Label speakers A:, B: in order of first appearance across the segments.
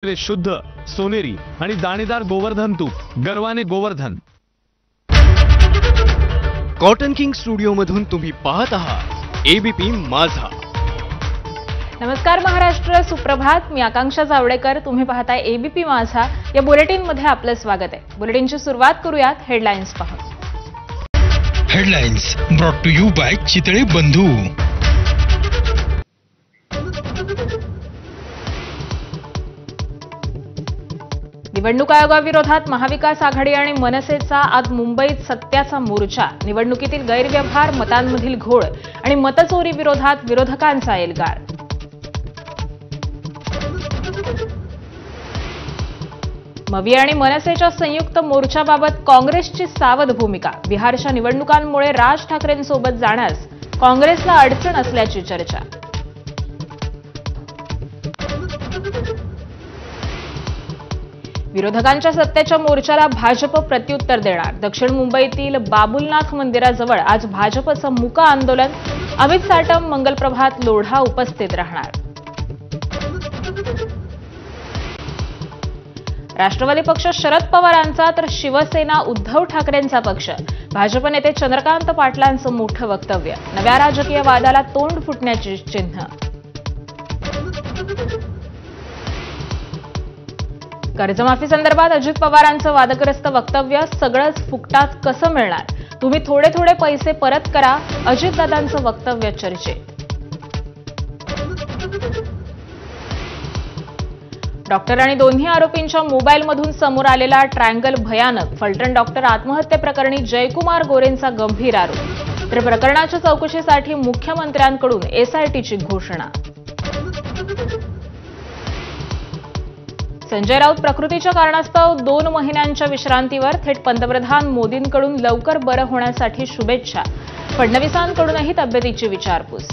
A: शुद्ध सोनेरी आणि दाणेदार गोवर्धन तूप गर्वाने गोवर्धन।
B: कॉटन किंग स्टुडिओ मधून तुम्ही पाहत आहात एबीपी माझा।
C: नमस्कार महाराष्ट्र, सुप्रभात। मी आकांक्षा जावडेकर, तुम्ही पाहताय एबीपी माझा। या बुलेटिन मध्ये आपलं स्वागत आहे। बुलेटिनची सुरुवात करूयात हेडलाईन्स पाहून।
D: Headlines brought to you by Chitale Bandhu.
C: निवडणूक आयोगाविरोधात महाविकास आघाडी आणि मनसेचा आज मुंबईत सत्याचा मोर्चा। निवडणुकीतील गैरव्यवहार, मतांमधील घोळ आणि मतचोरी विरोधात विरोधकांचा एल्गार। मवी आणि मनसेच्या संयुक्त मोर्चाबाबत काँग्रेसची सावध भूमिका। बिहारच्या निवडणुकांमुळे राज ठाकरेंसोबत जाण्यास काँग्रेसला अडचण असल्याची चर्चा। विरोधकांच्या सत्तेच्या मोर्चाला भाजप प्रत्युत्तर देणार। दक्षिण मुंबईतील बाबुलनाथ मंदिराजवळ आज भाजपचं मुका आंदोलन। अमित साटम, मंगलप्रभात लोढा उपस्थित राहणार। राष्ट्रवादी पक्ष शरद पवारांचा तर शिवसेना उद्धव ठाकरेंचा पक्ष। भाजप नेते चंद्रकांत पाटलांचं मोठं वक्तव्य। नव्या राजकीय वादाला तोंड फुटण्याची चिन्ह। कर्जमाफी संदर्भात अजित पवारांचं वादग्रस्त वक्तव्य। सगळंच फुकटात कसं मिळणार, तुम्ही थोडे थोडे पैसे परत करा, अजितदादांचं वक्तव्य चर्चेत। डॉक्टर आणि दोन्ही आरोपींच्या मोबाईलमधून समोर आलेला ट्रायंगल भयानक। फलटण डॉक्टर आत्महत्येप्रकरणी जयकुमार गोरेंचा गंभीर आरोप। तर प्रकरणाच्या चौकशीसाठी मुख्यमंत्र्यांकडून एसआयटीची घोषणा। संजय राऊत प्रकृतीच्या कारणास्तव 2 महिन्यांच्या विश्रांतीवर। थेट पंतप्रधान मोदींकडून लवकर बरं होण्यासाठी शुभेच्छा। फडणवीसांकडूनही तब्येतीची विचारपूस।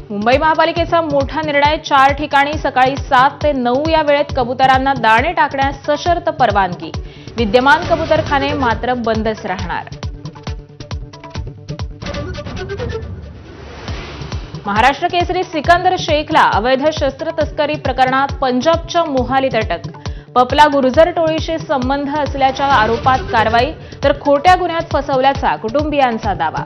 C: मुंबई महापालिकेचा मोठा निर्णय। 4 ठिकाणी सकाळी 7 ते 9 या वेळेत कबुतरांना दाणे टाकण्यास सशर्त परवानगी। विद्यमान कबुतरखाने मात्र बंदच राहणार। महाराष्ट्र केसरी सिकंदर शेखला अवैध शस्त्र तस्करी प्रकरणात पंजाबच्या मोहालीत अटक। पपला गुर्जर टोळीशी संबंध असल्याच्या आरोपात कारवाई, तर खोट्या गुन्ह्यात फसवल्याचा कुटुंबियांचा दावा।